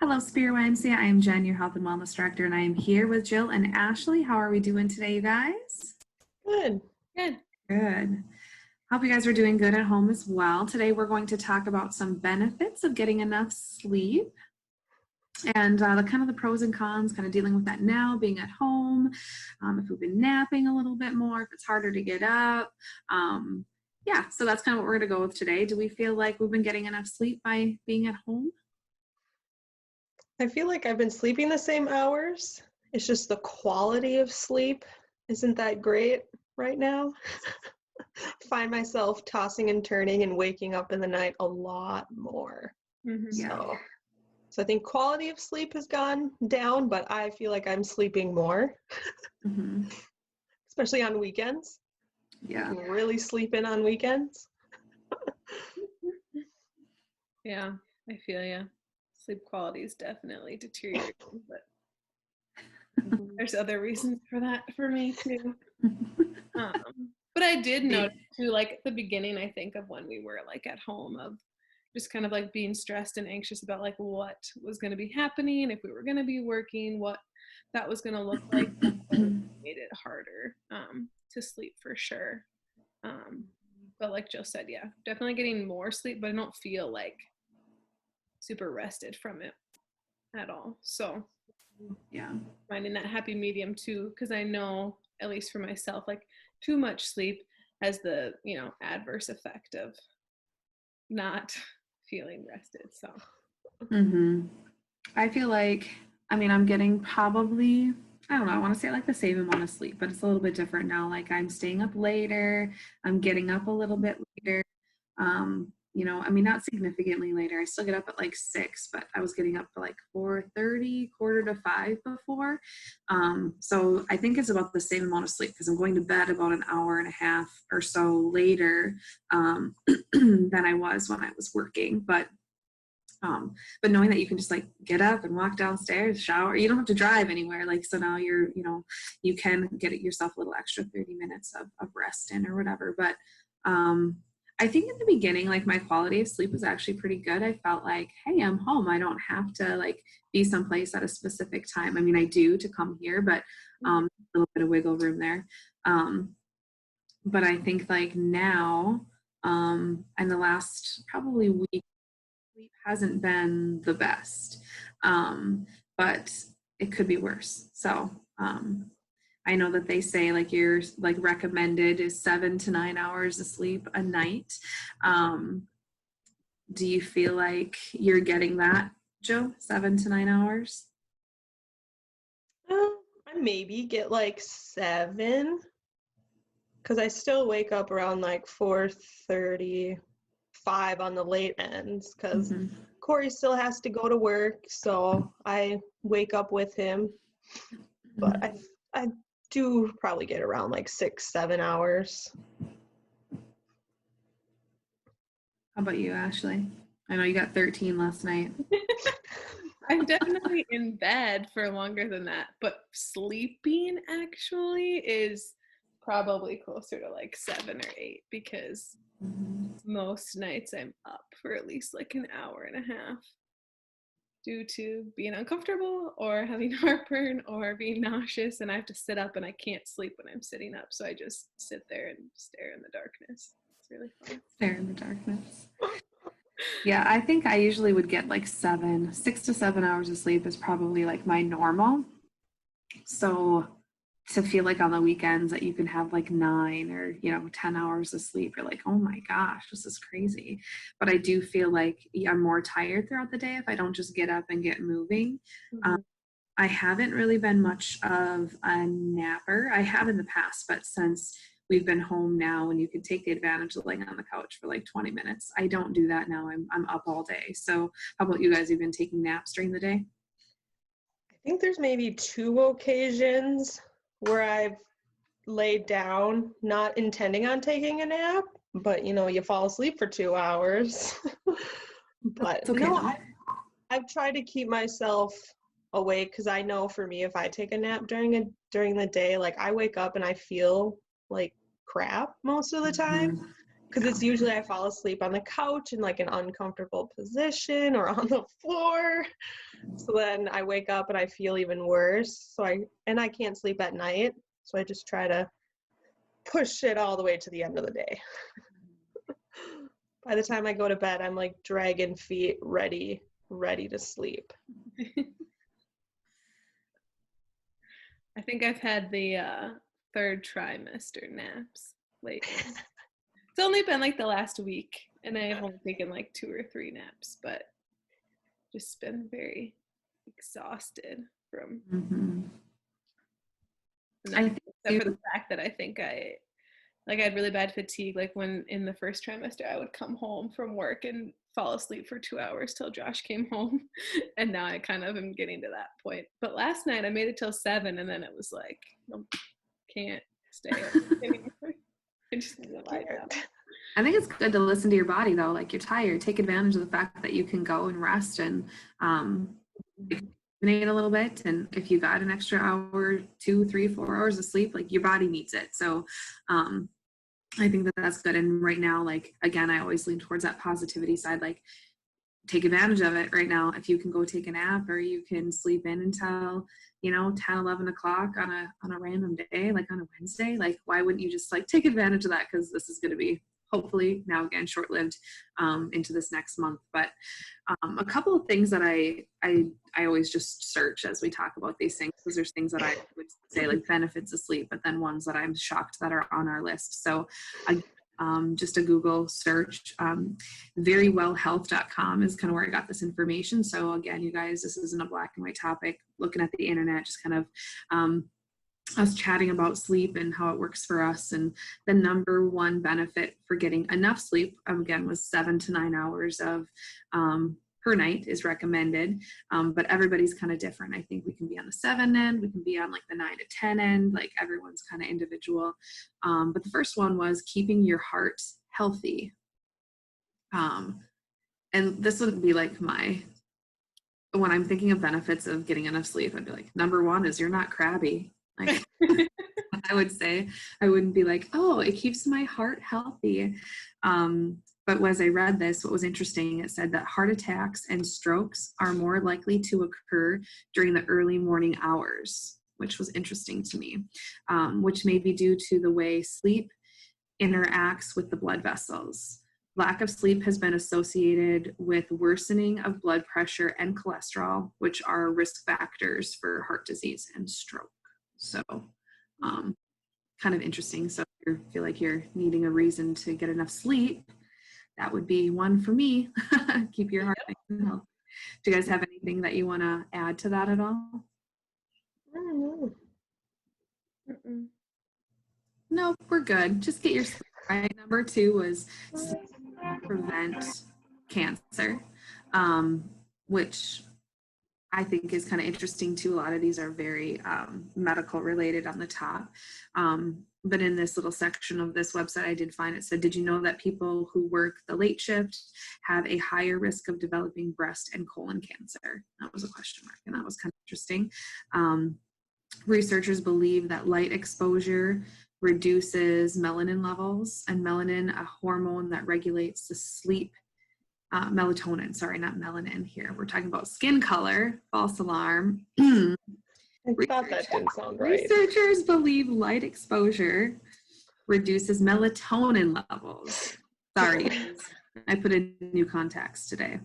Hello, Spirit YMCA. I am Jen, your Health and Wellness Director, and I am here with Jill and Ashley. How are we doing today, you guys? Good. Good. Good. Hope you guys are doing good at home as well. Today, we're going to talk about some benefits of getting enough sleep and the pros and cons, kind of dealing with that now, being at home, if we've been napping a little bit more, if it's harder to get up. Yeah, so that's kind of what we're going to go with today. Do we feel like we've been getting enough sleep by being at home? I feel like I've been sleeping the same hours. It's just the quality of sleep isn't that great right now. Find myself tossing and turning and waking up in the night a lot more. Yeah. So I think quality of sleep has gone down, but I feel like I'm sleeping more, especially on weekends. Yeah. Really sleep in on weekends. Yeah, I feel ya. Sleep quality is definitely deteriorating, but there's other reasons for that for me too. But I did notice too, like at the beginning, I think of when we were like at home, of just kind of like being stressed and anxious about like what was going to be happening, if we were going to be working, what that was going to look like. Made it harder to sleep for sure. But like Jill said, yeah, definitely getting more sleep, but I don't feel like super rested from it at all. So Yeah. finding that happy medium too, because I know, at least for myself, like too much sleep has the adverse effect of not feeling rested. So I feel like, I'm getting probably, I don't know, I want to say like the same amount of sleep, but it's a little bit different now. Like I'm staying up later, I'm getting up a little bit later. Not significantly later. I still get up at like 6, but I was getting up at like 4:30, 4:45 before. So I think it's about the same amount of sleep because I'm going to bed about an hour and a half or so later than I was when I was working. But knowing that you can just like get up and walk downstairs, shower, you don't have to drive anywhere. Like, so now you can get yourself a little extra 30 minutes of rest in or whatever. But I think in the beginning, like my quality of sleep was actually pretty good. I felt like, hey, I'm home. I don't have to like be someplace at a specific time. I mean, I do to come here, but a little bit of wiggle room there. But I think like now, in the last probably week, sleep hasn't been the best, but it could be worse. So I know that they say like your like recommended is 7 to 9 hours of sleep a night. Do you feel like you're getting that, Joe? 7 to 9 hours? I maybe get like 7 because I still wake up around like 4:35 on the late ends because Corey still has to go to work, so I wake up with him. But I do probably get around like 6-7 hours. How about you, Ashley? I know you got 13 last night. I'm definitely in bed for longer than that, but sleeping actually is probably closer to like 7 or 8 because most nights I'm up for at least like an hour and a half due to being uncomfortable or having heartburn or being nauseous, and I have to sit up and I can't sleep when I'm sitting up, so I just sit there and stare in the darkness. It's really fun. Stare in the darkness. Yeah, I think I usually would get like 6 to 7 hours of sleep is probably like my normal. So to feel like on the weekends that you can have like 9 or 10 hours of sleep, you're like, oh my gosh, this is crazy. But I do feel like I'm more tired throughout the day if I don't just get up and get moving. I haven't really been much of a napper. I have in the past, but since we've been home now and you can take the advantage of laying on the couch for like 20 minutes, I don't do that now. I'm up all day. So how about you guys? You've been taking naps during the day? I think there's maybe 2 occasions where I've laid down not intending on taking a nap, but you fall asleep for 2 hours. But It's okay, no, I've tried to keep myself awake because I know for me, if I take a nap during the day, like I wake up and I feel like crap most of the time. because it's usually I fall asleep on the couch in like an uncomfortable position or on the floor. So then I wake up and I feel even worse. So I can't sleep at night. So I just try to push it all the way to the end of the day. By the time I go to bed, I'm like dragon feet ready to sleep. I think I've had the third trimester naps lately. It's only been like the last week, and I've only taken like 2 or 3 naps, but just been very exhausted from. Except for the fact that I think I had really bad fatigue. Like when in the first trimester, I would come home from work and fall asleep for 2 hours till Josh came home, and now I kind of am getting to that point. But last night I made it till 7, and then it was like, can't stay up anymore. I just need to lie down. I think it's good to listen to your body though. Like you're tired, take advantage of the fact that you can go and rest and rejuvenate a little bit. And if you got an extra hour, 2, 3, 4 hours of sleep, like your body needs it. So I think that that's good. And right now, like, again, I always lean towards that positivity side, like take advantage of it right now. If you can go take a nap or you can sleep in until, 10, 11 o'clock on a random day, like on a Wednesday, like why wouldn't you just like take advantage of that? Because this is going to be hopefully now again short-lived into this next month. But a couple of things that I always just search as we talk about these things, because there's things that I would say like benefits of sleep, but then ones that I'm shocked that are on our list. So just a Google search, verywellhealth.com is kind of where I got this information. So again, you guys, this isn't a black and white topic. Looking at the internet, just kind of us chatting about sleep and how it works for us. And the number one benefit for getting enough sleep, again, was 7 to 9 hours of per night is recommended. But everybody's kind of different. I think we can be on the 7 end, we can be on like the 9 to 10 end, like everyone's kind of individual. But the first one was keeping your heart healthy. And this wouldn't be like when I'm thinking of benefits of getting enough sleep, I'd be like, number one is you're not crabby. Like I would say, I wouldn't be like, oh, it keeps my heart healthy. But as I read this, what was interesting, it said that heart attacks and strokes are more likely to occur during the early morning hours, which was interesting to me, which may be due to the way sleep interacts with the blood vessels. Lack of sleep has been associated with worsening of blood pressure and cholesterol, which are risk factors for heart disease and stroke. So kind of interesting. So if you feel like you're needing a reason to get enough sleep, that would be one for me. Keep your heart healthy. Do you guys have anything that you want to add to that at all? I don't know. No, we're good. Just get your sleep right. Number 2 was prevent cancer, which I think is kind of interesting too. A lot of these are very medical related on the top. But in this little section of this website, I did find it said, did you know that people who work the late shift have a higher risk of developing breast and colon cancer? That was a question mark, and that was kind of interesting. Researchers believe that light exposure reduces melanin levels, and melanin, a hormone that regulates the sleep, melatonin, sorry, not melanin here. We're talking about skin color, false alarm. I thought that didn't sound right. Researchers believe light exposure reduces melatonin levels. Sorry, I put in new context today.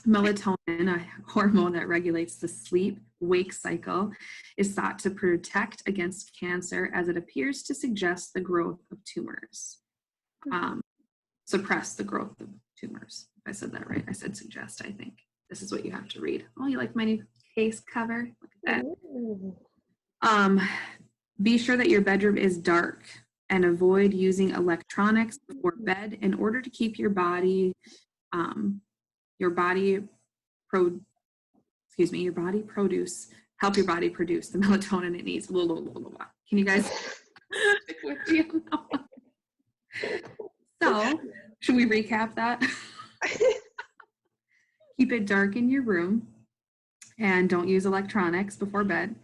Melatonin, a hormone that regulates the sleep-wake cycle, is thought to protect against cancer as it appears to suggest the growth of tumors. Suppress the growth of tumors. If I said that right, I said suggest, I think. This is what you have to read. Oh, you like my new case cover? Look at that. Be sure that your bedroom is dark and avoid using electronics before bed in order to keep your body produce the melatonin it needs. Blah, blah, blah, blah. Can you guys stick with me on that one? So, should we recap that? Keep it dark in your room and don't use electronics before bed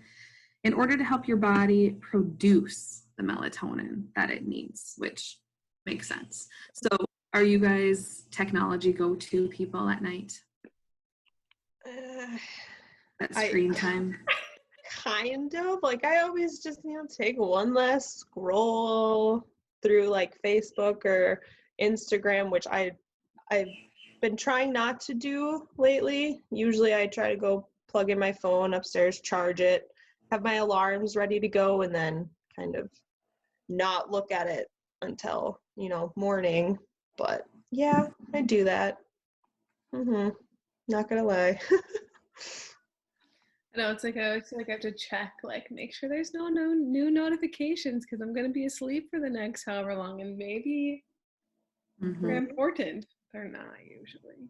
in order to help your body produce the melatonin that it needs, which Makes sense. So are you guys technology go-to people at night? That screen time? Kind of. Like, I always just, take one last scroll through like Facebook or Instagram, which I've been trying not to do lately. Usually I try to go plug in my phone upstairs, charge it, have my alarms ready to go, and then kind of not look at it until, morning. But yeah, I do that. Not gonna lie. I know, it's like I feel like I have to check, like, make sure there's no new notifications because I'm gonna be asleep for the next however long, and maybe they're important. They're not usually.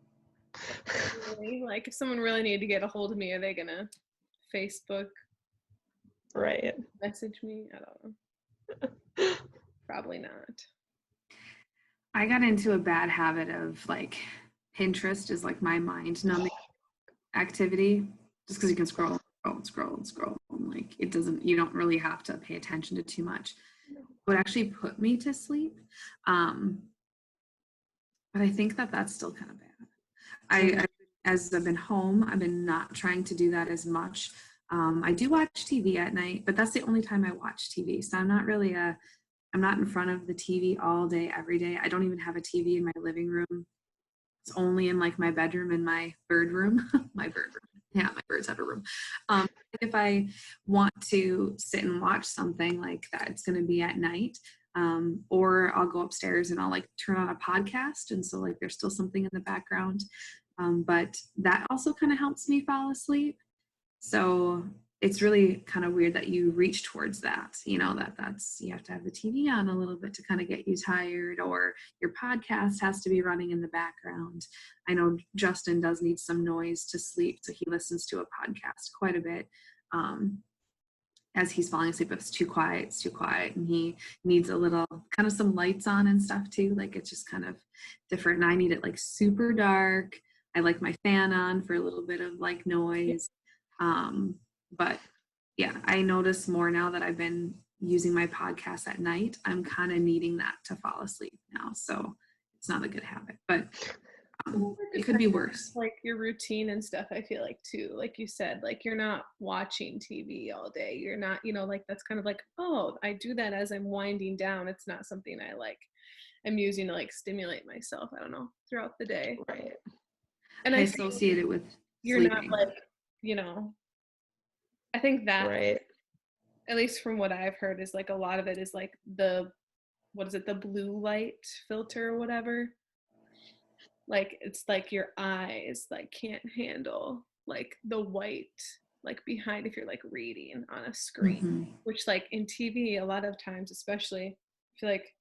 Really, like, if someone really needed to get a hold of me, are they gonna Facebook Right. message me? I don't know. Probably not. I got into a bad habit of like Pinterest is like my mind numbing activity, just because you can scroll and scroll and scroll and like you don't really have to pay attention to too much. It would actually put me to sleep. But I think that's still kind of bad. As I've been home, I've been not trying to do that as much. I do watch TV at night, but that's the only time I watch TV. So I'm not in front of the TV all day, every day. I don't even have a TV in my living room. It's only in like my bedroom and my bird room. My bird room. Yeah, my birds have a room. If I want to sit and watch something like that, it's going to be at night. Or I'll go upstairs and I'll like turn on a podcast. And so like there's still something in the background. But that also kind of helps me fall asleep. So it's really kind of weird that you reach towards that, that's you have to have the TV on a little bit to kind of get you tired, or your podcast has to be running in the background. I know Justin does need some noise to sleep, so he listens to a podcast quite a bit. As he's falling asleep, if it's too quiet, and he needs a little kind of some lights on and stuff too. Like it's just kind of different. And I need it like super dark. I like my fan on for a little bit of like noise. But yeah, I notice more now that I've been using my podcast at night, I'm kind of needing that to fall asleep now. So it's not a good habit, but it could be worse. Like your routine and stuff, I feel like too, like you said, like you're not watching TV all day. You're not, like that's kind of like, oh, I do that as I'm winding down. It's not something I'm using to like stimulate myself, I don't know, throughout the day. Right. And I associate it with you're sleeping. Not like, I think that, right. At least from what I've heard, is like a lot of it is like the blue light filter or whatever. Like it's like your eyes like can't handle like the white like behind if you're like reading on a screen, which like in TV a lot of times, especially I feel like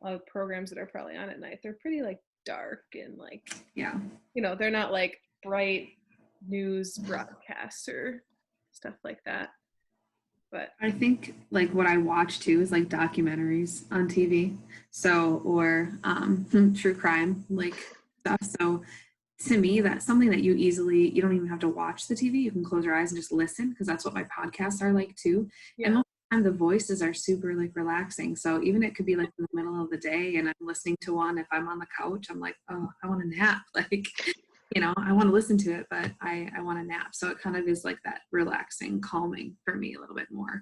a lot of programs that are probably on at night, they're pretty like dark and like, they're not like bright news broadcasts or stuff like that. But I think like what I watch too is like documentaries on TV, or true crime like stuff. So to me, that's something that you don't even have to watch the TV. You can close your eyes and just listen, because that's what my podcasts are like too. Yeah. And most of the time the voices are super like relaxing. So even it could be like in the middle of the day and I'm listening to one, if I'm on the couch, I'm like, oh, I want a nap. Like, I want to listen to it, but I want a nap. So it kind of is like that relaxing, calming for me a little bit more.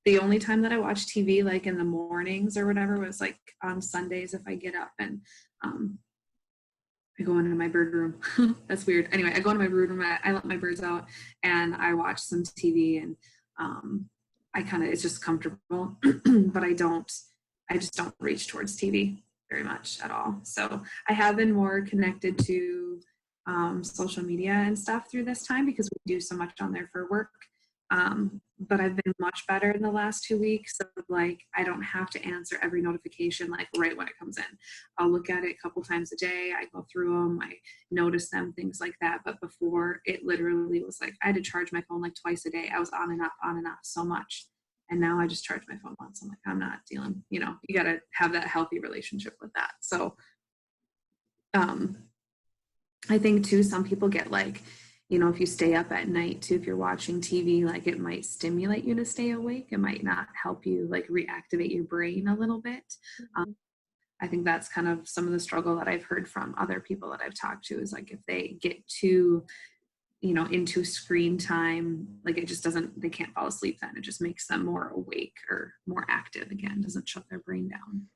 The only time that I watch TV, like in the mornings or whatever, was like on Sundays if I get up and I go into my bird room. That's weird. Anyway, I go into my bird room, I let my birds out and I watch some TV, and it's just comfortable, but I just don't reach towards TV very much at all. So I have been more connected to social media and stuff through this time because we do so much on there for work. But I've been much better in the last 2 weeks. So like, I don't have to answer every notification like right when it comes in. I'll look at it a couple times a day. I go through them. I notice them, things like that. But before, it literally was like, I had to charge my phone like twice a day. I was on and off so much. And now I just charge my phone once. I'm like, I'm not dealing, you got to have that healthy relationship with that. So I think too, some people get like, if you stay up at night too, if you're watching TV, like it might stimulate you to stay awake. It might not help you like reactivate your brain a little bit. I think that's kind of some of the struggle that I've heard from other people that I've talked to, is like if they get too, into screen time, like it just doesn't, they can't fall asleep then. It just makes them more awake or more active again, doesn't shut their brain down.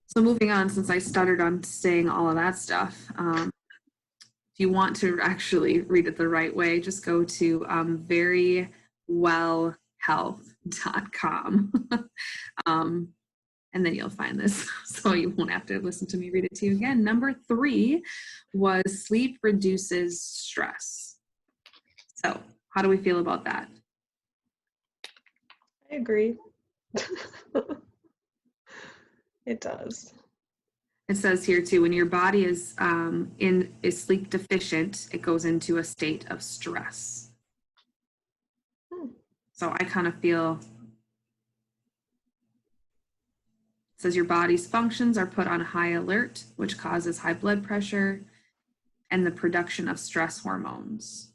So moving on, since I stuttered on saying all of that stuff, if you want to actually read it the right way, just go to verywellhealth.com. And then you'll find this, so you won't have to listen to me read it to you again. Number 3 was sleep reduces stress. So how do we feel about that? I agree. It does. It says here too, when your body is sleep deficient, it goes into a state of stress. So I kind of feel, it says your body's functions are put on high alert, which causes high blood pressure and the production of stress hormones.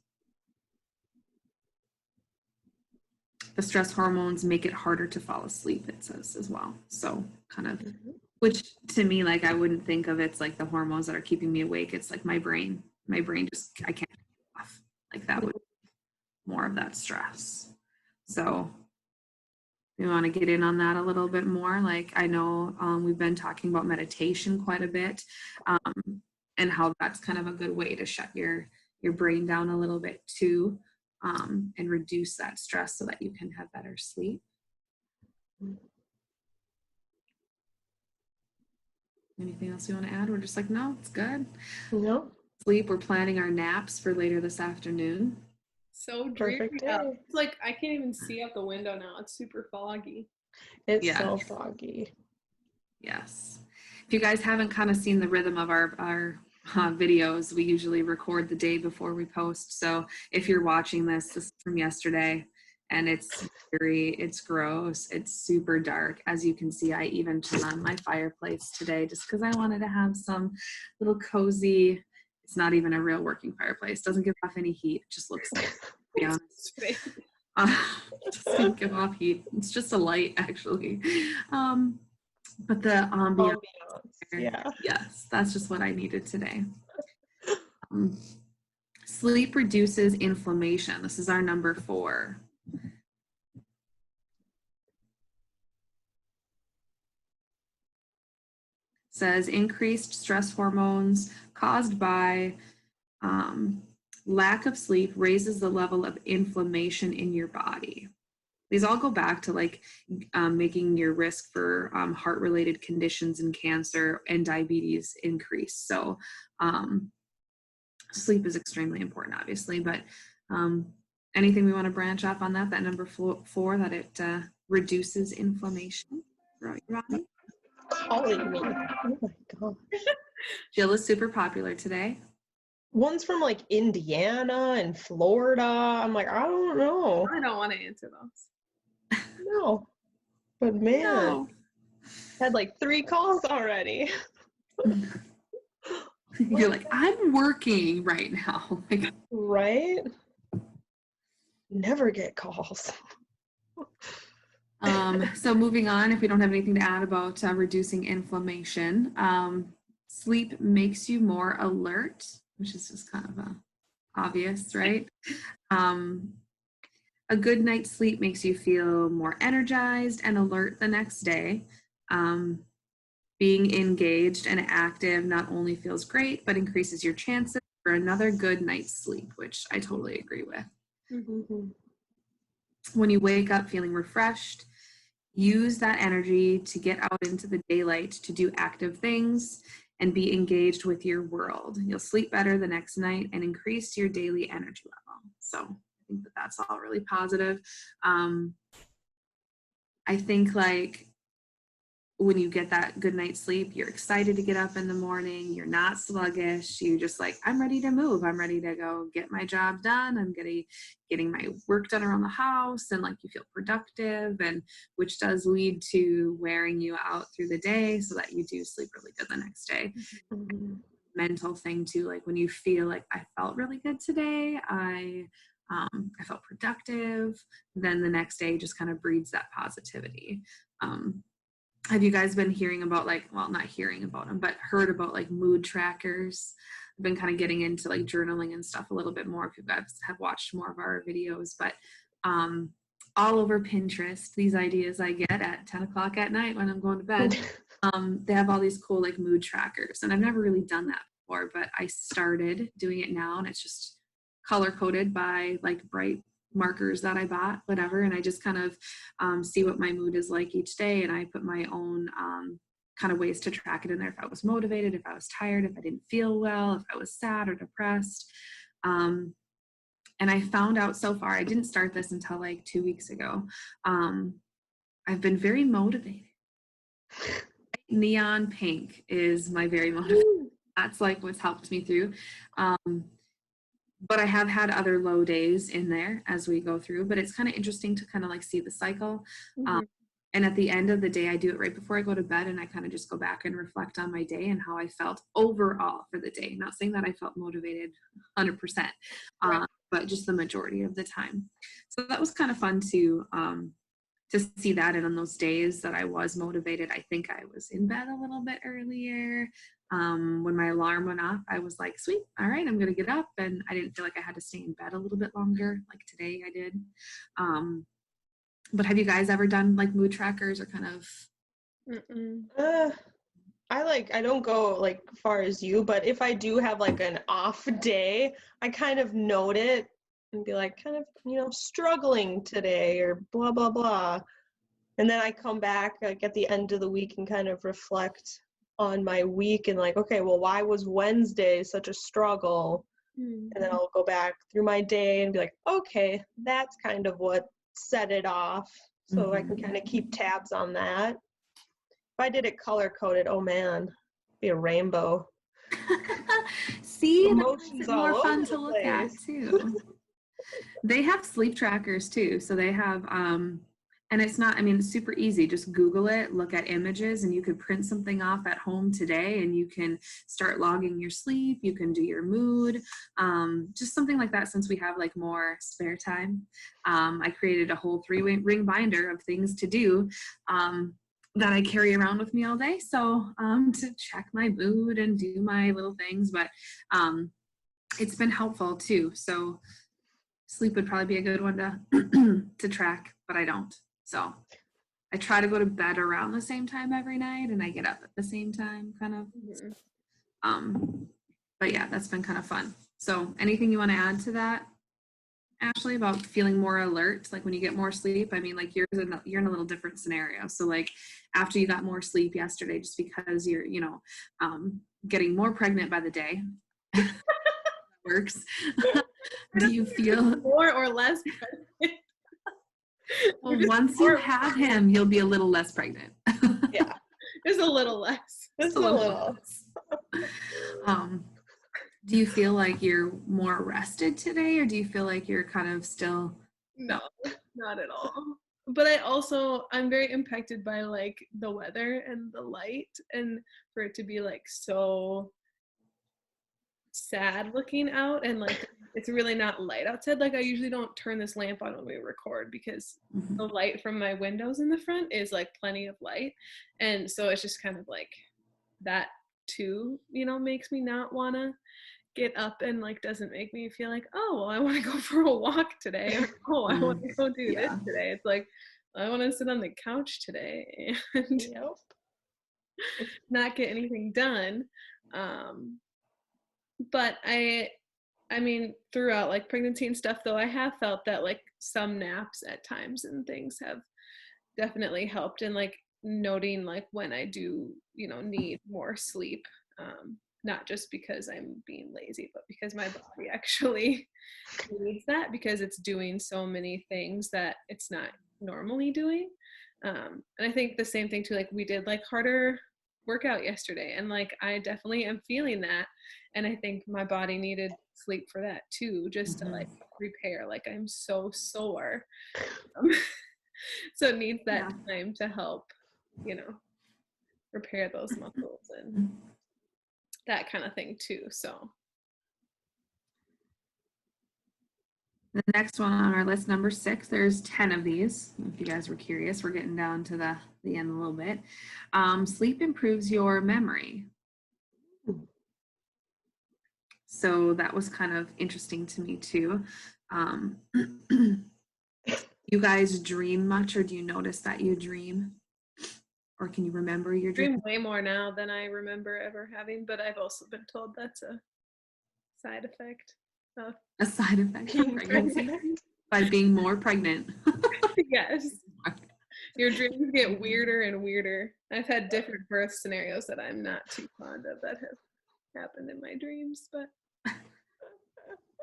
The stress hormones make it harder to fall asleep, it says as well. So kind of, which to me, like I wouldn't think of it's like the hormones that are keeping me awake. It's like my brain just, I can't get off. Like that would be more of that stress. So we want to get in on that a little bit more. Like I know we've been talking about meditation quite a bit, and how that's kind of a good way to shut your brain down a little bit too, and reduce that stress so that you can have better sleep. Anything else you want to add? We're just like, no, it's good. No. Sleep, we're planning our naps for later this afternoon. So dreary. It's like I can't even see out the window now. It's super foggy. It's so foggy. Yes. If you guys haven't kind of seen the rhythm of our videos, we usually record the day before we post. So if you're watching this is from yesterday, and it's dreary, it's gross, it's super dark. As you can see, I even turned on my fireplace today just because I wanted to have some little cozy. It's not even a real working fireplace. Doesn't give off any heat. It just looks like, to be honest. Just doesn't give off heat. It's just a light, actually. But the ambiance. Yeah. Yes, that's just what I needed today. Sleep reduces inflammation. This is our number 4. Says increased stress hormones caused by lack of sleep raises the level of inflammation in your body. These all go back to like making your risk for heart-related conditions and cancer and diabetes increase. So sleep is extremely important, obviously, but anything we want to branch off on that number 4, that it reduces inflammation throughout your body? Calling me. Oh my gosh. Jill is super popular today. One's from like Indiana and Florida. I'm like, I don't know. I don't want to answer those. No. But man, had like 3 calls already. You're like, I'm working right now. Right? Never get calls. So moving on, if we don't have anything to add about reducing inflammation, sleep makes you more alert, which is just kind of obvious, right? A good night's sleep makes you feel more energized and alert the next day. Being engaged and active not only feels great, but increases your chances for another good night's sleep, which I totally agree with. Mm-hmm. When you wake up feeling refreshed, use that energy to get out into the daylight to do active things and be engaged with your world. You'll sleep better the next night and increase your daily energy level. So I think that that's all really positive. I think like when you get that good night's sleep, you're excited to get up in the morning. You're not sluggish. You just like, I'm ready to move. I'm ready to go get my job done. I'm getting my work done around the house, and like you feel productive, and which does lead to wearing you out through the day so that you do sleep really good the next day. Mm-hmm. Mental thing too, like when you feel like I felt really good today, I felt productive, then the next day just kind of breeds that positivity. have you guys been hearing about like, well, not hearing about them, but heard about like mood trackers? I've been kind of getting into like journaling and stuff a little bit more if you guys have watched more of our videos, but all over Pinterest, these ideas I get at 10 o'clock at night when I'm going to bed, they have all these cool like mood trackers. And I've never really done that before, but I started doing it now, and it's just color coded by like bright markers that I bought, whatever. And I just kind of see what my mood is like each day. And I put my own kind of ways to track it in there. If I was motivated, if I was tired, if I didn't feel well, if I was sad or depressed. And I found out so far, I didn't start this until like 2 weeks ago. I've been very motivated. Neon pink is my very motivated. That's like what's helped me through. But I have had other low days in there as we go through, but it's kind of interesting to kind of like see the cycle. And at the end of the day, I do it right before I go to bed, and I kind of just go back and reflect on my day and how I felt overall for the day. Not saying that I felt motivated 100%, but just the majority of the time. So that was kind of fun to see that. And on those days that I was motivated, I think I was in bed a little bit earlier. When my alarm went off, I was like, sweet, all right, I'm going to get up. And I didn't feel like I had to stay in bed a little bit longer. Like today I did. But have you guys ever done like mood trackers or kind of? I don't go like far as you, but if I do have like an off day, I kind of note it and be like, kind of, struggling today or blah, blah, blah. And then I come back like at the end of the week and kind of reflect on my week and like, okay, well, why was Wednesday such a struggle? And then I'll go back through my day and be like, okay, that's kind of what set it off. So I can kind of keep tabs on that. If I did it color coded, oh man, it'd be a rainbow. See, it's more fun to look at too. They have sleep trackers too. So they have, and it's not, I mean, it's super easy. Just Google it, look at images, and you could print something off at home today and you can start logging your sleep. You can do your mood, just something like that. Since we have like more spare time, I created a whole 3-ring binder of things to do that I carry around with me all day. So to check my mood and do my little things, but it's been helpful too. So sleep would probably be a good one to track, but I don't. So I try to go to bed around the same time every night, and I get up at the same time, kind of. But yeah, that's been kind of fun. So anything you want to add to that, Ashley, about feeling more alert, like when you get more sleep? I mean, like you're in a little different scenario. So like after you got more sleep yesterday, just because you're, getting more pregnant by the day, works. Do you feel more or less pregnant? Well, once you have him, you'll be a little less pregnant. Yeah, just a little less. Just a little. Do you feel like you're more rested today, or do you feel like you're kind of still? No, not at all. But I'm very impacted by like the weather and the light, and for it to be like so sad looking out, and like it's really not light outside. Like I usually don't turn this lamp on when we record because the light from my windows in the front is like plenty of light, and so it's just kind of like that too, makes me not want to get up, and like doesn't make me feel like, oh well, I want to go for a walk today, or oh I want to go do this today. It's like I want to sit on the couch today and not get anything done. But I mean throughout like pregnancy and stuff though, I have felt that like some naps at times and things have definitely helped, and like noting like when I do need more sleep, not just because I'm being lazy, but because my body actually needs that, because it's doing so many things that it's not normally doing. And I think the same thing too, like we did like harder workout yesterday, and like I definitely am feeling that, and I think my body needed sleep for that too, just to like repair. Like I'm so sore, so it needs that time to help repair those muscles and that kind of thing too. So The next one on our list, number 6, there's 10 of these. If you guys were curious, we're getting down to the end a little bit. Sleep improves your memory. So that was kind of interesting to me too. You guys dream much, or do you notice that you dream? Or can you remember your dream? I dream way more now than I remember ever having, but I've also been told that's a side effect of A side effect of pregnancy by being more pregnant. yes. Your dreams get weirder and weirder. I've had different birth scenarios that I'm not too fond of that have happened in my dreams, but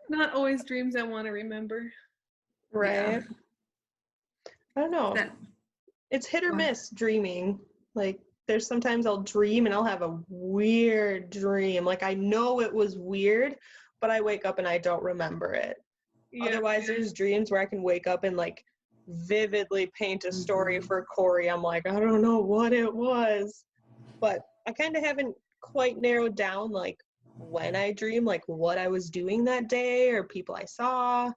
not always dreams I want to remember. Right. Yeah. I don't know. It's hit or miss dreaming. Like there's sometimes I'll dream and I'll have a weird dream. Like I know it was weird, but I wake up and I don't remember it. Yeah. Otherwise, there's dreams where I can wake up and like vividly paint a story for Corey. I'm like, I don't know what it was, but I kind of haven't quite narrowed down like when I dream, like what I was doing that day or people I saw.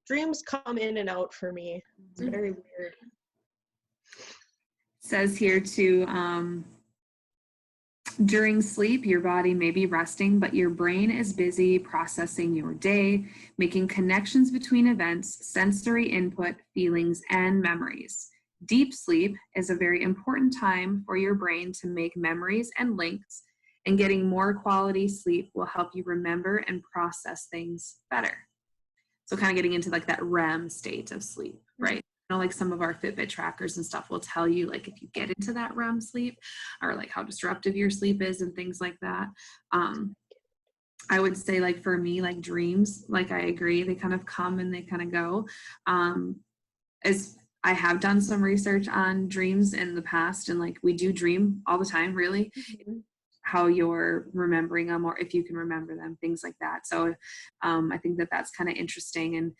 Dreams come in and out for me. It's very weird. It says here too, during sleep, your body may be resting, but your brain is busy processing your day, making connections between events, sensory input, feelings, and memories. Deep sleep is a very important time for your brain to make memories and links, and getting more quality sleep will help you remember and process things better. So kind of getting into like that REM state of sleep, right? You know, like some of our Fitbit trackers and stuff will tell you like if you get into that REM sleep or like how disruptive your sleep is and things like that. I would say like for me, like dreams, like I agree, they kind of come and they kind of go. As I have done some research on dreams in the past, and like we do dream all the time, really. How you're remembering them or if you can remember them, things like that. So I think that that's kind of interesting. And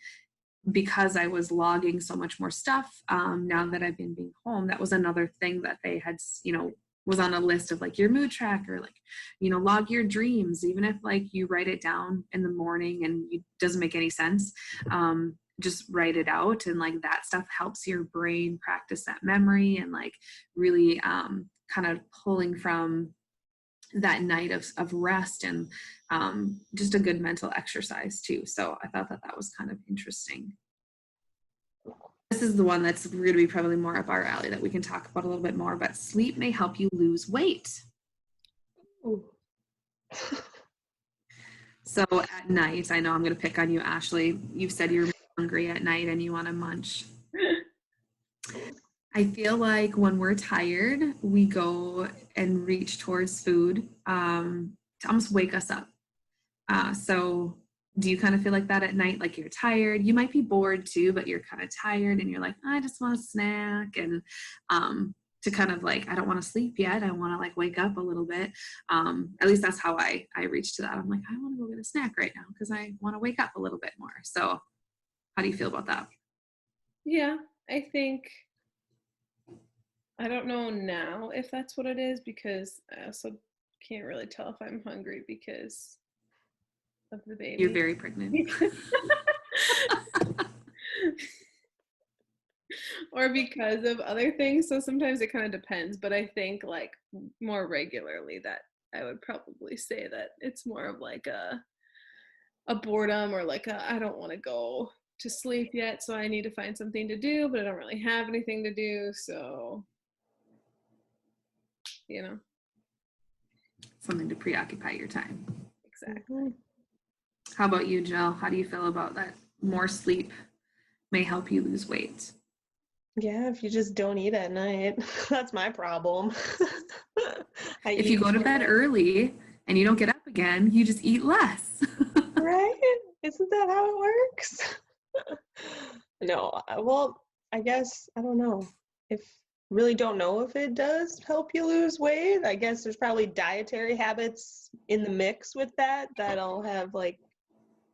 because I was logging so much more stuff now that I've been being home, that was another thing that they had, you know, was on a list of like your mood tracker, like, you know, log your dreams, even if like you write it down in the morning and it doesn't make any sense. Just write it out, and like that stuff helps your brain practice that memory and like really kind of pulling from that night of rest and just a good mental exercise too. So I thought that that was kind of interesting. This is the one that's going to be probably more up our alley that we can talk about a little bit more, but sleep may help you lose weight. So at night, I know I'm going to pick on you, Ashley. You've said you're hungry at night and you want to munch. I feel like when we're tired, we go and reach towards food to almost wake us up. So do you kind of feel like that at night? Like you're tired, you might be bored too, but you're kind of tired and you're like, I just want a snack. And to kind of like, I don't want to sleep yet. I want to like wake up a little bit. At least that's how I reach to that. I'm like, I want to go get a snack right now because I want to wake up a little bit more. So how do you feel about that? Yeah, I think, I don't know now if that's what it is, because I also can't really tell if I'm hungry because of the baby. You're very pregnant. Or because of other things. So sometimes it kind of depends, but I think like more regularly that I would probably say that it's more of like a boredom or like I don't want to go to sleep yet, so I need to find something to do, but I don't really have anything to do, so you know, something to preoccupy your time. Exactly. How about you, Jill? How do you feel about that? More sleep may help you lose weight. Yeah, if you just don't eat at night, that's my problem. If you go to bed early and you don't get up again, you just eat less. Right? Isn't that how it works? No, well, I guess, I don't know. Really don't know if it does help you lose weight. I guess there's probably dietary habits in the mix with that'll have like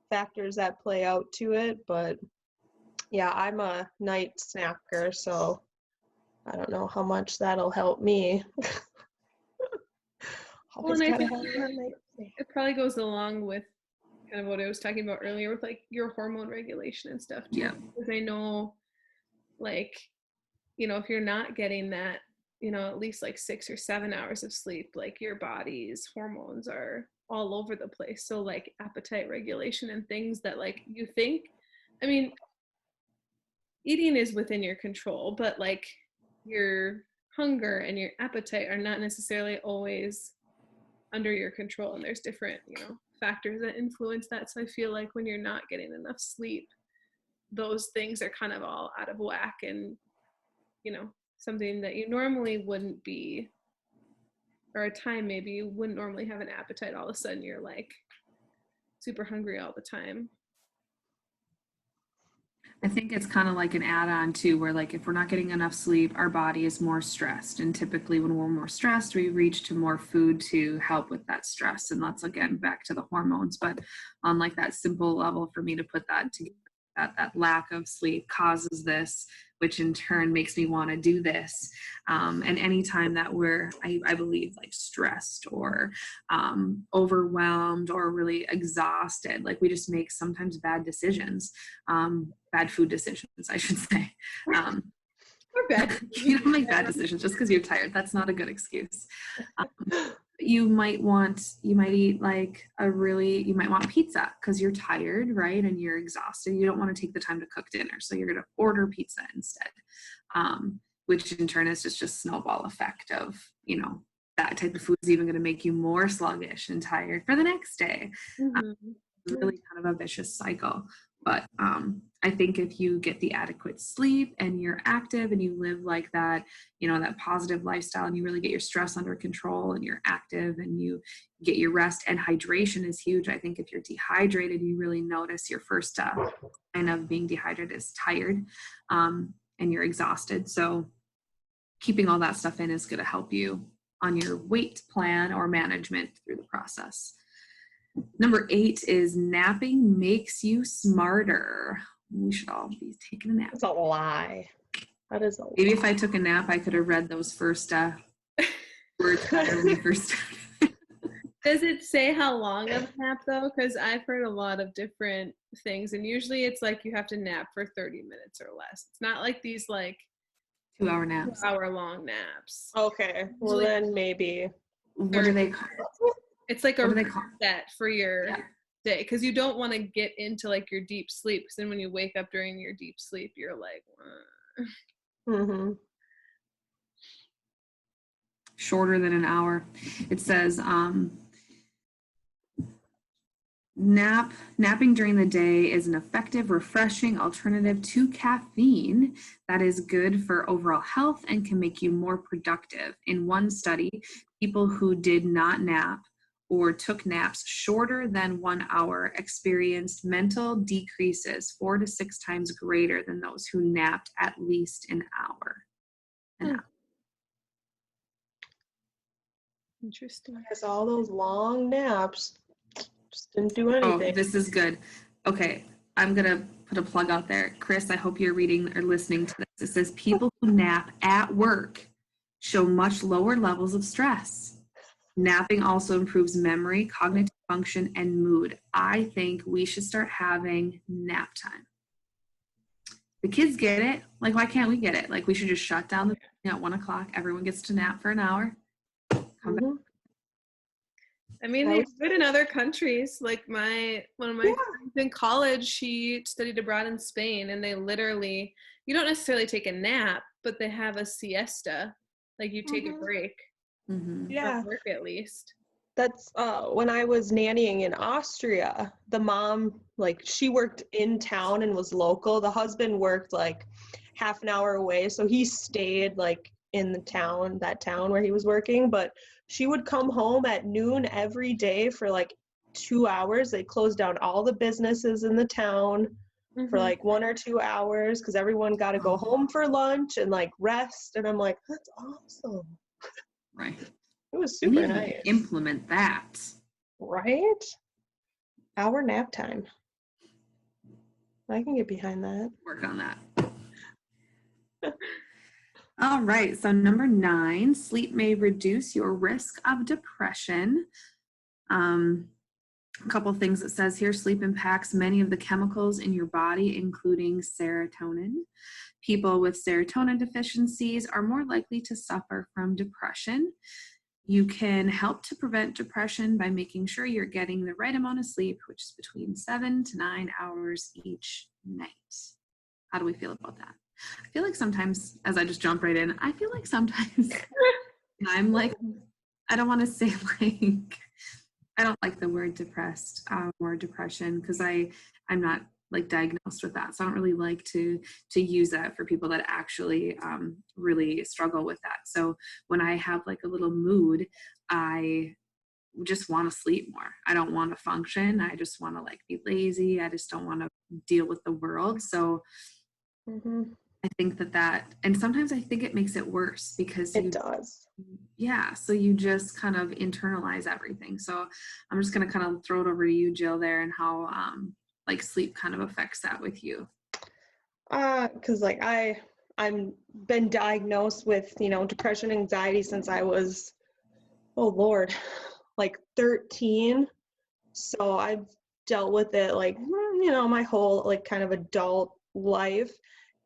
factors that play out to it, but yeah, I'm a night snacker, so I don't know how much that'll help me. Well, and I think it probably goes along with kind of what I was talking about earlier with like your hormone regulation and stuff too. Yeah. Because I know, like, you know, if you're not getting that, you know, at least like 6 or 7 hours of sleep, like your body's hormones are all over the place. So like appetite regulation and things that like you think, I mean, eating is within your control, but like your hunger and your appetite are not necessarily always under your control, and there's different, you know, factors that influence that. So I feel like when you're not getting enough sleep, those things are kind of all out of whack, and, you know, something that you normally wouldn't be, or a time maybe you wouldn't normally have an appetite, all of a sudden you're like super hungry all the time. I think it's kind of like an add-on too, where like if we're not getting enough sleep, our body is more stressed. And typically when we're more stressed, we reach to more food to help with that stress. And that's again back to the hormones. But on like that simple level for me to put that together, that lack of sleep causes this, which in turn makes me want to do this. And anytime that we're, I believe, like stressed or overwhelmed or really exhausted, like we just make sometimes bad decisions, bad food decisions, I should say. Or bad. You don't make bad decisions just because you're tired. That's not a good excuse. You might eat like you might want pizza because you're tired, right? And you're exhausted. You don't want to take the time to cook dinner. So you're going to order pizza instead, which in turn is just a snowball effect of, you know, that type of food is even going to make you more sluggish and tired for the next day. Really kind of a vicious cycle. But I think if you get the adequate sleep and you're active and you live like that, you know, that positive lifestyle, and you really get your stress under control and you're active and you get your rest, and hydration is huge. I think if you're dehydrated, you really notice your first sign of being dehydrated is tired, and you're exhausted. So keeping all that stuff in is going to help you on your weight plan or management through the process. Number 8 is napping makes you smarter. We should all be taking a nap. That's a lie. That is a lie. Maybe if I took a nap, I could have read those first words better when we first started. Does it say how long of a nap though? Because I've heard a lot of different things, and usually it's like you have to nap for 30 minutes or less. It's not like these like 2-hour naps. 2-hour-long naps. Okay, well then maybe. What do they call it? It's like a reset for your day, because you don't want to get into like your deep sleep, because then when you wake up during your deep sleep, you're like, Shorter than an hour. It says napping during the day is an effective, refreshing alternative to caffeine that is good for overall health and can make you more productive. In one study, people who did not nap or took naps shorter than 1 hour experienced mental decreases 4 to 6 times greater than those who napped at least an hour. Interesting. Because all those long naps just didn't do anything. Oh, this is good. Okay, I'm going to put a plug out there. Chris, I hope you're reading or listening to this. It says people who nap at work show much lower levels of stress. Napping also improves memory, cognitive function, and mood. I think we should start having nap time. The kids get it. Like, why can't we get it? Like, we should just shut down at 1 o'clock. Everyone gets to nap for an hour. Come back. I mean, they do it in other countries. Like one of my friends in college, she studied abroad in Spain, and they literally, you don't necessarily take a nap, but they have a siesta. Like you take a break. Yeah. From work at least. That's when I was nannying in Austria, the mom, like she worked in town and was local. The husband worked like half an hour away. So he stayed like in that town where he was working, but she would come home at noon every day for like 2 hours. They closed down all the businesses in the town for like 1 or 2 hours because everyone got to go home for lunch and like rest. And I'm like, that's awesome. Right. It was super nice. Implement that. Right? Hour nap time. I can get behind that. Work on that. All right. So number 9, sleep may reduce your risk of depression. A couple things it says here: sleep impacts many of the chemicals in your body, including serotonin. People with serotonin deficiencies are more likely to suffer from depression. You can help to prevent depression by making sure you're getting the right amount of sleep, which is between 7 to 9 hours each night. How do we feel about that? I feel like sometimes, as I just jump right in, I feel like sometimes I'm like, I don't want to say like, I don't like the word depressed or depression, because I'm not like diagnosed with that. So I don't really like to use that for people that actually really struggle with that. So when I have like a little mood, I just want to sleep more. I don't want to function. I just want to like be lazy. I just don't want to deal with the world. So I think that, and sometimes I think it makes it worse because it does. Yeah, so you just kind of internalize everything. So I'm just going to kind of throw it over to you, Jill, there, and how like sleep kind of affects that with you. Because like I'm been diagnosed with, you know, depression, anxiety since I was, oh Lord, like 13. So I've dealt with it like, you know, my whole like kind of adult life.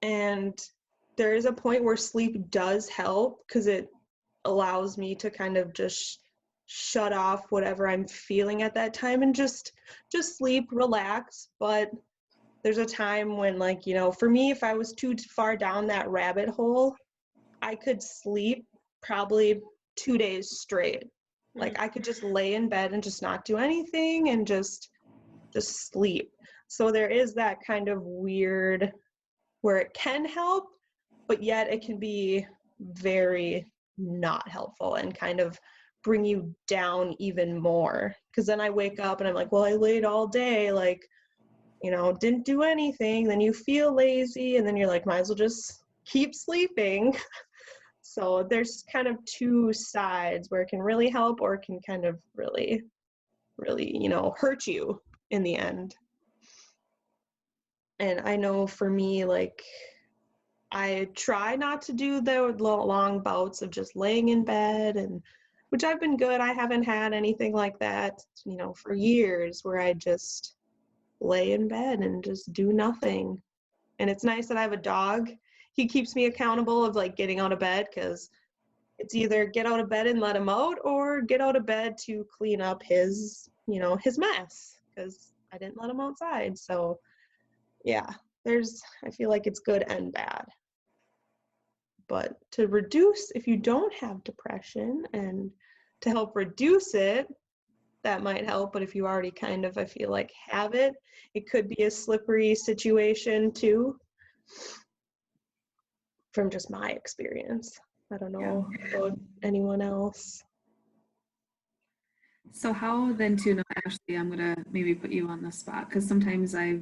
And there is a point where sleep does help because it allows me to kind of just shut off whatever I'm feeling at that time and just sleep, relax. But there's a time when, like, you know, for me, if I was too far down that rabbit hole, I could sleep probably 2 days straight. Like I could just lay in bed and just not do anything and just sleep. So there is that kind of weird where it can help, but yet it can be very not helpful and kind of bring you down even more. Because then I wake up and I'm like, well, I laid all day, like, you know, didn't do anything. Then you feel lazy and then you're like, might as well just keep sleeping. So there's kind of two sides where it can really help or it can kind of really, you know, hurt you in the end. And I know for me, like, I try not to do the long bouts of just laying in bed, and which I've been good. I haven't had anything like that, you know, for years where I just lay in bed and just do nothing. And it's nice that I have a dog. He keeps me accountable of like getting out of bed, because it's either get out of bed and let him out or get out of bed to clean up his, you know, his mess, because I didn't let him outside. So yeah, I feel like it's good and bad. But to reduce, if you don't have depression, and to help reduce it, that might help. But if you already kind of, I feel like, have it, it could be a slippery situation too, from just my experience. I don't know about anyone else. So how then too, no, Ashley, I'm gonna maybe put you on the spot, because sometimes I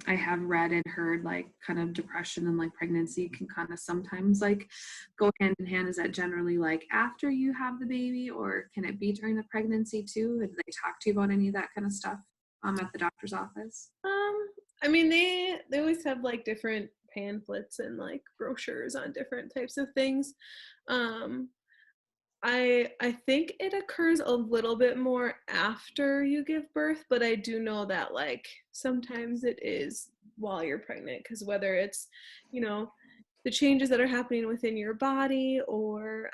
have read and heard like kind of depression and like pregnancy can kind of sometimes like go hand in hand. Is that generally like after you have the baby, or can it be during the pregnancy too? Did they talk to you about any of that kind of stuff at the doctor's office? I mean, they always have like different pamphlets and like brochures on different types of things. I think it occurs a little bit more after you give birth, but I do know that like sometimes it is while you're pregnant, because whether it's, you know, the changes that are happening within your body, or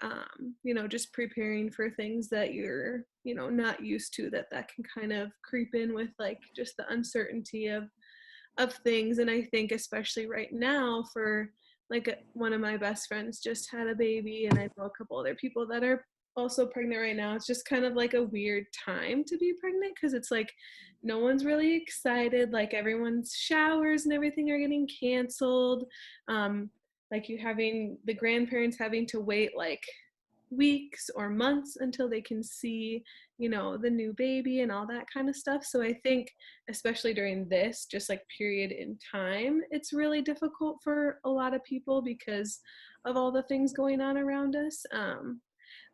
you know, just preparing for things that you're, you know, not used to, that can kind of creep in with like just the uncertainty of things. And I think especially right now, for like one of my best friends just had a baby, and I know a couple other people that are also pregnant right now. It's just kind of like a weird time to be pregnant, because it's like no one's really excited. Like everyone's showers and everything are getting canceled. Like you having the grandparents having to wait like weeks or months until they can see, you know, the new baby and all that kind of stuff. So I think especially during this just like period in time, it's really difficult for a lot of people because of all the things going on around us.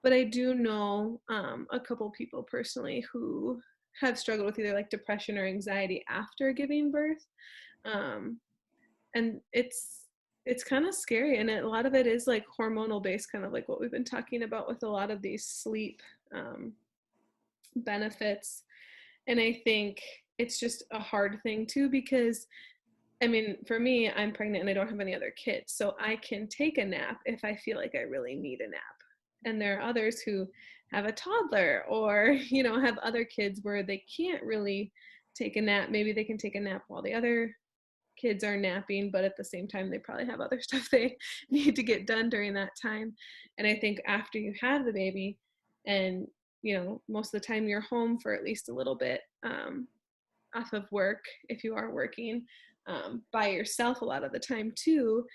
But I do know a couple people personally who have struggled with either like depression or anxiety after giving birth. And it's kind of scary, and a lot of it is like hormonal based, kind of like what we've been talking about with a lot of these sleep benefits. And I think it's just a hard thing too, because I mean, for me, I'm pregnant and I don't have any other kids. So I can take a nap if I feel like I really need a nap. And there are others who have a toddler or, have other kids where they can't really take a nap. Maybe they can take a nap while the other kids are napping, but at the same time, they probably have other stuff they need to get done during that time. And I think after you have the baby and, most of the time you're home for at least a little bit off of work, if you are working by yourself a lot of the time too,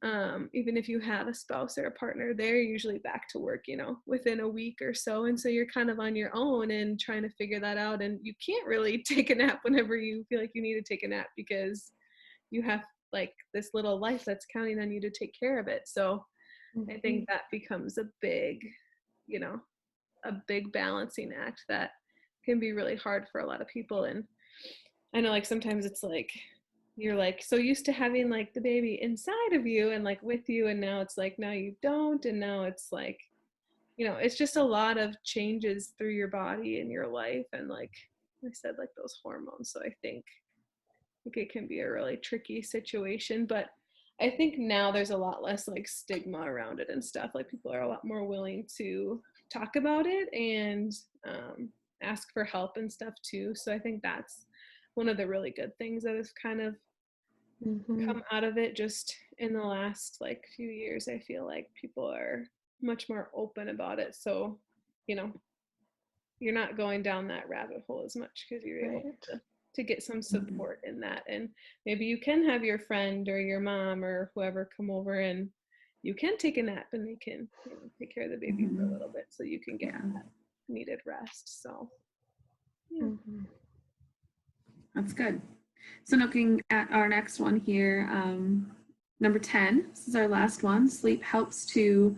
even if you have a spouse or a partner, they're usually back to work, within a week or so. And so you're kind of on your own and trying to figure that out. And you can't really take a nap whenever you feel like you need to take a nap because you have like this little life that's counting on you to take care of it. So I think that becomes a big balancing act that can be really hard for a lot of people. And I know like sometimes it's like you're like so used to having like the baby inside of you and like with you, and now it's like now you don't, and now it's like it's just a lot of changes through your body and your life, and like I said, like those hormones. So I think it can be a really tricky situation, but I think now there's a lot less like stigma around it and stuff. Like people are a lot more willing to talk about it and ask for help and stuff too. So I think that's one of the really good things that has kind of come out of it just in the last like few years. I feel like people are much more open about it. So, you're not going down that rabbit hole as much because you're able to get some support in that. And maybe you can have your friend or your mom or whoever come over and you can take a nap and they can take care of the baby for a little bit so you can get that needed rest. So That's good. So looking at our next one here, number 10, this is our last one. Sleep helps to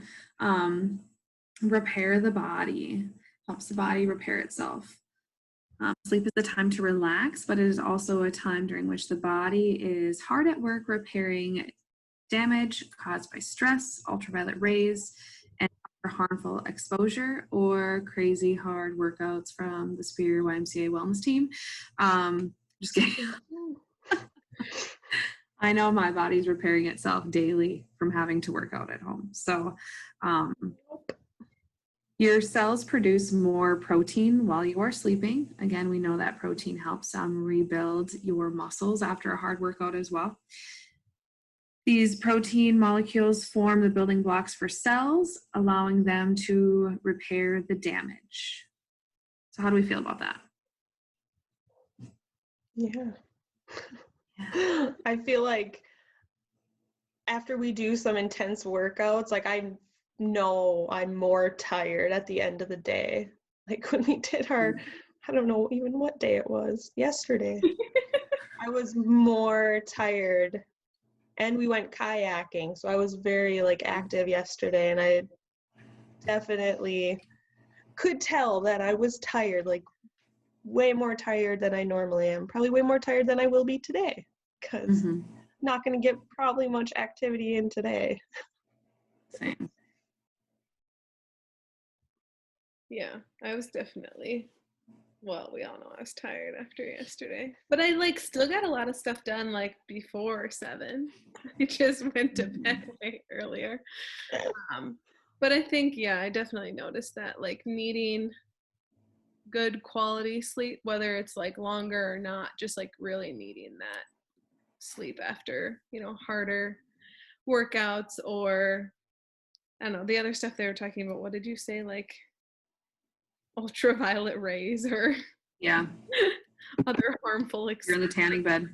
repair the body, helps the body repair itself. Sleep is a time to relax, but it is also a time during which the body is hard at work repairing damage caused by stress, ultraviolet rays, and harmful exposure or crazy hard workouts from the Superior YMCA wellness team. Just kidding. I know my body's repairing itself daily from having to work out at home. So your cells produce more protein while you are sleeping. Again, we know that protein helps rebuild your muscles after a hard workout as well. These protein molecules form the building blocks for cells, allowing them to repair the damage. So how do we feel about that? Yeah. I feel like after we do some intense workouts, like I know I'm more tired at the end of the day. Like when we did our, I don't know even what day it was, yesterday. I was more tired, and we went kayaking, so I was very like active yesterday, and I definitely could tell that I was tired, like way more tired than I normally am, probably way more tired than I will be today, because not going to get probably much activity in today. Same. Yeah, I was definitely, well, we all know I was tired after yesterday, but I like still got a lot of stuff done like before 7. I just went to bed way earlier. But I think, I definitely noticed that like needing good quality sleep, whether it's like longer or not, just like really needing that sleep after, harder workouts or I don't know, the other stuff they were talking about. What did you say? Like ultraviolet rays or other harmful You're in the tanning bed.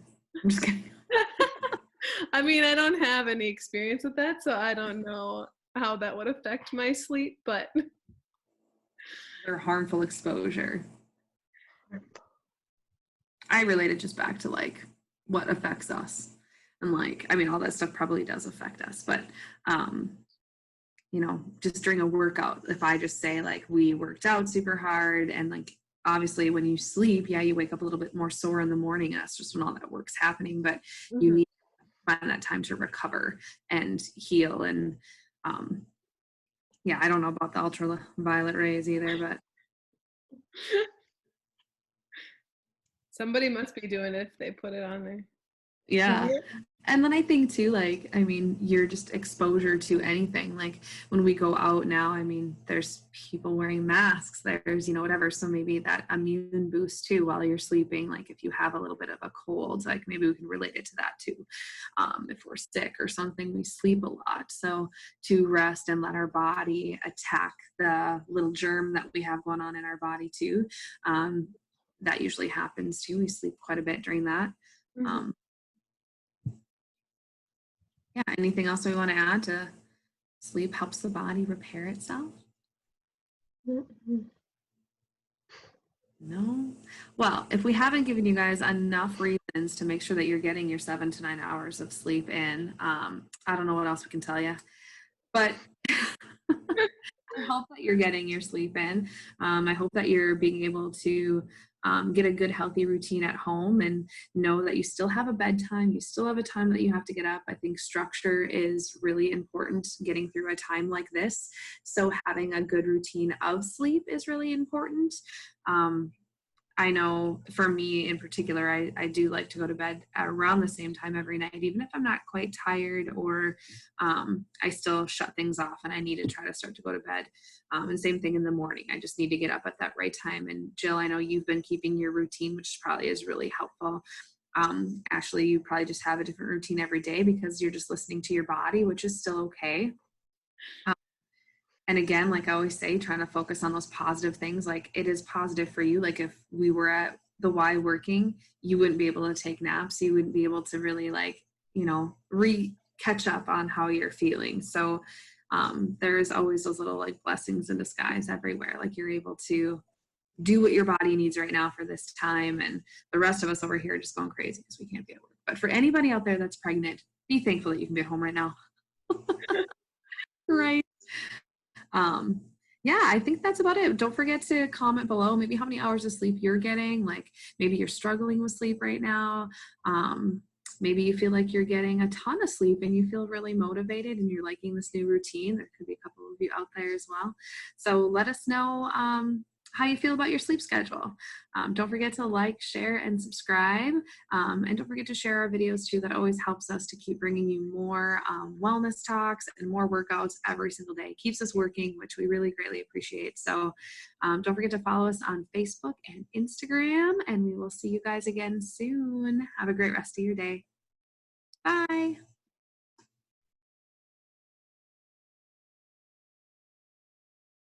I'm just kidding. I mean, I don't have any experience with that, so I don't know how that would affect my sleep, but or harmful exposure. I relate it just back to like what affects us. And like, I mean, all that stuff probably does affect us, but just during a workout, if I just say like we worked out super hard and like obviously when you sleep, you wake up a little bit more sore in the morning, and that's just when all that work's happening, but you need to find that time to recover and heal. And I don't know about the ultraviolet rays either, but Somebody must be doing it if they put it on there. Yeah. And then I think too, like, I mean, you're just exposure to anything. Like when we go out now, I mean, there's people wearing masks, there's, whatever. So maybe that immune boost too while you're sleeping, like if you have a little bit of a cold, like maybe we can relate it to that too. If we're sick or something, we sleep a lot. So to rest and let our body attack the little germ that we have going on in our body too. That usually happens too. We sleep quite a bit during that. Yeah, anything else we want to add to sleep helps the body repair itself? No? Well, if we haven't given you guys enough reasons to make sure that you're getting your 7 to 9 hours of sleep in, I don't know what else we can tell you. But I hope that you're getting your sleep in. I hope that you're being able to get a good, healthy routine at home and know that you still have a bedtime. You still have a time that you have to get up. I think structure is really important getting through a time like this. So having a good routine of sleep is really important. I know for me in particular, I do like to go to bed at around the same time every night, even if I'm not quite tired or I still shut things off and I need to try to start to go to bed. And same thing in the morning. I just need to get up at that right time. And Jill, I know you've been keeping your routine, which probably is really helpful. Ashley, you probably just have a different routine every day because you're just listening to your body, which is still okay. And again, like I always say, trying to focus on those positive things. Like it is positive for you. Like if we were at the Y working, you wouldn't be able to take naps. You wouldn't be able to really catch up on how you're feeling. So there's always those little like blessings in disguise everywhere. Like you're able to do what your body needs right now for this time. And the rest of us over here are just going crazy because we can't be at work. But for anybody out there that's pregnant, be thankful that you can be at home right now. Right. Yeah, I think that's about it. Don't forget to comment below maybe how many hours of sleep you're getting. Like maybe you're struggling with sleep right now. Maybe you feel like you're getting a ton of sleep and you feel really motivated and you're liking this new routine. There could be a couple of you out there as well. So let us know how you feel about your sleep schedule. Don't forget to like, share, and subscribe. And don't forget to share our videos too. That always helps us to keep bringing you more wellness talks and more workouts every single day. It keeps us working, which we really greatly appreciate. So don't forget to follow us on Facebook and Instagram, and we will see you guys again soon. Have a great rest of your day. Bye.